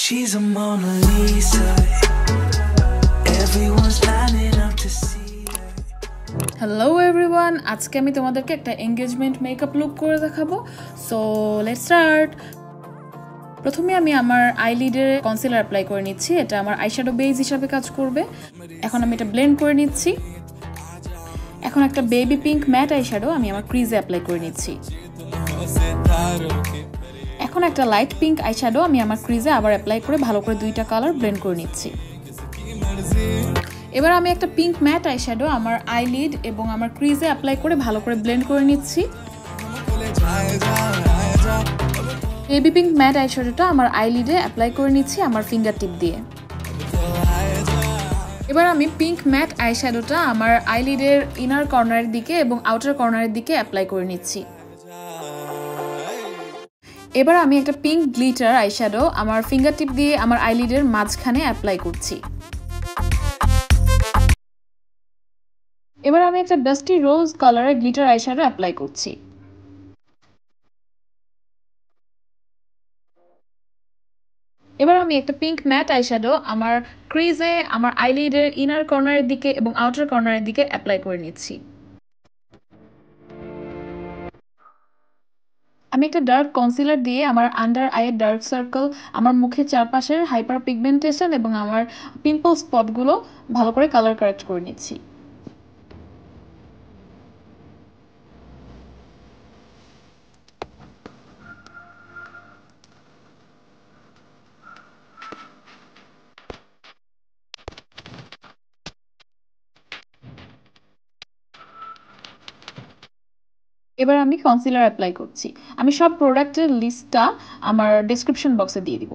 She's a Mona Lisa. Everyone's lining up to see her. Hello everyone, আজকে আমি তোমাদেরকে একটা এনগেজমেন্ট মেকআপ লুক করে দেখাবো। So let's start. প্রথমে আমি আমার আইলিডে কনসিলার অ্যাপ্লাই করে নিচ্ছি। এটা আমার আইশ্যাডো বেস হিসেবে কাজ করবে। এখন আমি এটা ব্লেন্ড করে নিচ্ছি। এখন একটা বেবি পিঙ্ক ম্যাট আইশ্যাডো আমি আমার ক্রিজে অ্যাপ্লাই করে নিচ্ছি। এখন একটা লাইট পিঙ্ক আইশ্যাডো আমি আমার ক্রিজে আবার অ্যাপ্লাই করে ভালো করে দুইটা কালার ব্লেন্ড করে নিচ্ছি। এবার আমি একটা পিঙ্ক ম্যাট আইশ্যাডো আমার আইলিড এবং আমার ক্রিজে অ্যাপ্লাই করে ভালো করে ব্লেন্ড করে নিচ্ছি। বেবি পিঙ্ক ম্যাট আইশ্যাডোটা আমার আইলিডে অ্যাপ্লাই করে নিচ্ছি আমার ফিঙ্গার টিপ দিয়ে। এবার আমি পিঙ্ক ম্যাট আইশ্যাডোটা আমার আইলিডের ইনার কর্নারের দিকে এবং আউটার কর্নারের দিকে অ্যাপ্লাই করে নিচ্ছি। এবার আমি একটা পিঙ্ক গ্লিটার আইশ্যাডো আমার ফিঙ্গার টিপ দিয়ে আমার আইলিডের মাঝখানে অ্যাপ্লাই করছি। এবার আমি একটা ডাস্টি রোজ কালারের গ্লিটার আইশ্যাডো অ্যাপ্লাই করছি। এবার আমি একটা পিঙ্ক ম্যাট আইশ্যাডো আমার ক্রিজে আমার আইলিডের ইনার কর্নারের দিকে এবং আউটার কর্নারের দিকে অ্যাপ্লাই করে নিচ্ছি। আমি একটা ডার্ক কনসিলার দিয়ে আমার আন্ডার আইয়ের ডার্ক সার্কেল, আমার মুখের চারপাশের হাইপার পিগমেন্টেশন এবং আমার পিম্পল স্পটগুলো ভালো করে কালার কারেক্ট করে নিচ্ছি। এবার আমি কনসিলার অ্যাপ্লাই করছি। আমি সব প্রোডাক্টের লিস্টটা আমার ডেসক্রিপশন বক্সে দিয়ে দিব।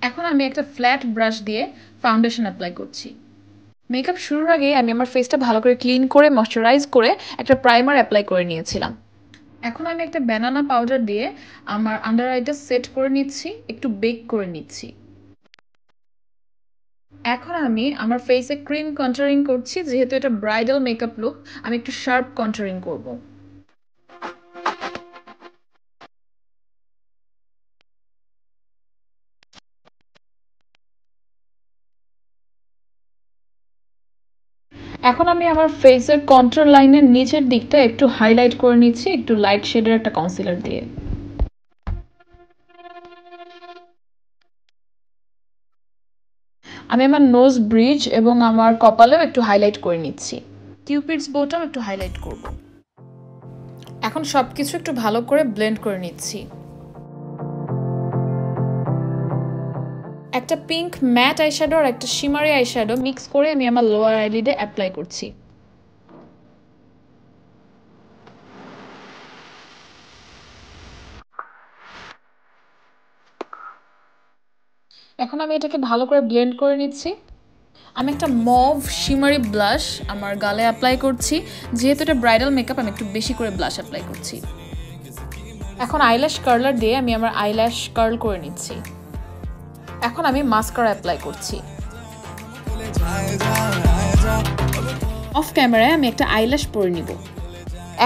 এখন আমি একটা ফ্ল্যাট ব্রাশ দিয়ে ফাউন্ডেশন অ্যাপ্লাই করছি। মেকআপ শুরুর আগে আমি আমার ফেসটা ভালো করে ক্লিন করে ময়শ্চারাইজ করে একটা প্রাইমার অ্যাপ্লাই করে নিয়েছিলাম। এখন আমি একটা ব্যানানা পাউডার দিয়ে আমার আন্ডার আইটা সেট করে নিচ্ছি, একটু বেক করে নিচ্ছি। এখন আমি আমার ফেসে ক্রিম কন্টুরিং করছি। যেহেতু এটা ব্রাইডাল মেকআপ লুক, আমি একটু শার্প কন্টুরিং করব। এখন আমি আমার ফেসের কন্ট্রোল লাইনের নিচের দিকটা একটু হাইলাইট করে নিচ্ছি একটু লাইট শেডের একটা কনসিলার দিয়ে। আমি আমার নোজ ব্রিজ এবং আমার কপালেও একটু হাইলাইট করে নিচ্ছি। কিউপিডস বোটাম একটু হাইলাইট করব। এখন সবকিছু একটু ভালো করে ব্লেন্ড করে নিচ্ছি। একটা পিঙ্ক ম্যাট আইশ্যাডো আর একটা শিমারি আইশ্যাডো মিক্স করে আমি আমার লোয়ার আইলিডে অ্যাপ্লাই করছি। এখন আমি এটাকে ভালো করে ব্লেন্ড করে নিচ্ছি। আমি একটা মভ শিমারি ব্লাশ আমার গালে অ্যাপ্লাই করছি। যেহেতু এটা ব্রাইডাল মেকআপ, আমি একটু বেশি করে ব্লাশ অ্যাপ্লাই করছি। এখন আইল্যাশ কার্লার দিয়ে আমি আমার আইল্যাশ কার্ল করে নিচ্ছি। এখন আমি মাস্কারা অ্যাপ্লাই করছি। অফ ক্যামেরায় আমি একটা আইল্যাশ পরে নিব।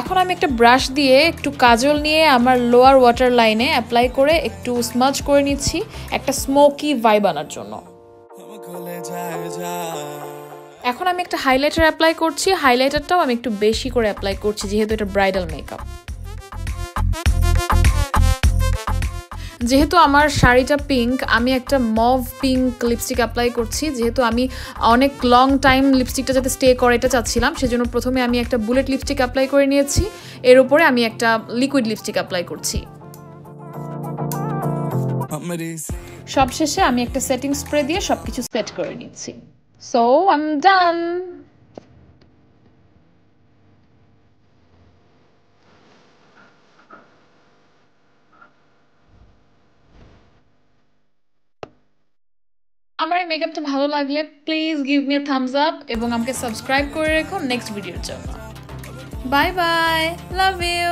এখন আমি একটা ব্রাশ দিয়ে একটু কাজল নিয়ে আমার লোয়ার ওয়াটার লাইনে অ্যাপ্লাই করে একটু স্মাজ করে নিচ্ছি একটা স্মোকি ভাইব আনার জন্য। এখন আমি একটা হাইলাইটার অ্যাপ্লাই করছি। হাইলাইটারটাও আমি একটু বেশি করে অ্যাপ্লাই করছি যেহেতু এটা ব্রাইডাল মেকআপ। যেহেতু আমার শাড়িটা পিঙ্ক, আমি একটা মভ পিঙ্ক লিপস্টিক অ্যাপ্লাই করছি। যেহেতু আমি অনেক লং টাইম লিপস্টিকটা যাতে স্টে করে এটা চাচ্ছিলাম, সেজন্য প্রথমে আমি একটা বুলেট লিপস্টিক অ্যাপ্লাই করে নিয়েছি। এর উপরে আমি একটা লিকুইড লিপস্টিক অ্যাপ্লাই করছি। সবশেষে আমি একটা সেটিং স্প্রে দিয়ে সবকিছু সেট করে নিচ্ছি। So I am done. আমার এই মেকআপটা ভালো লাগলে please give me a thumbs up এবং আমাকে সাবস্ক্রাইব করে রেখো নেক্সট ভিডিওর জন্য। Bye bye, love you.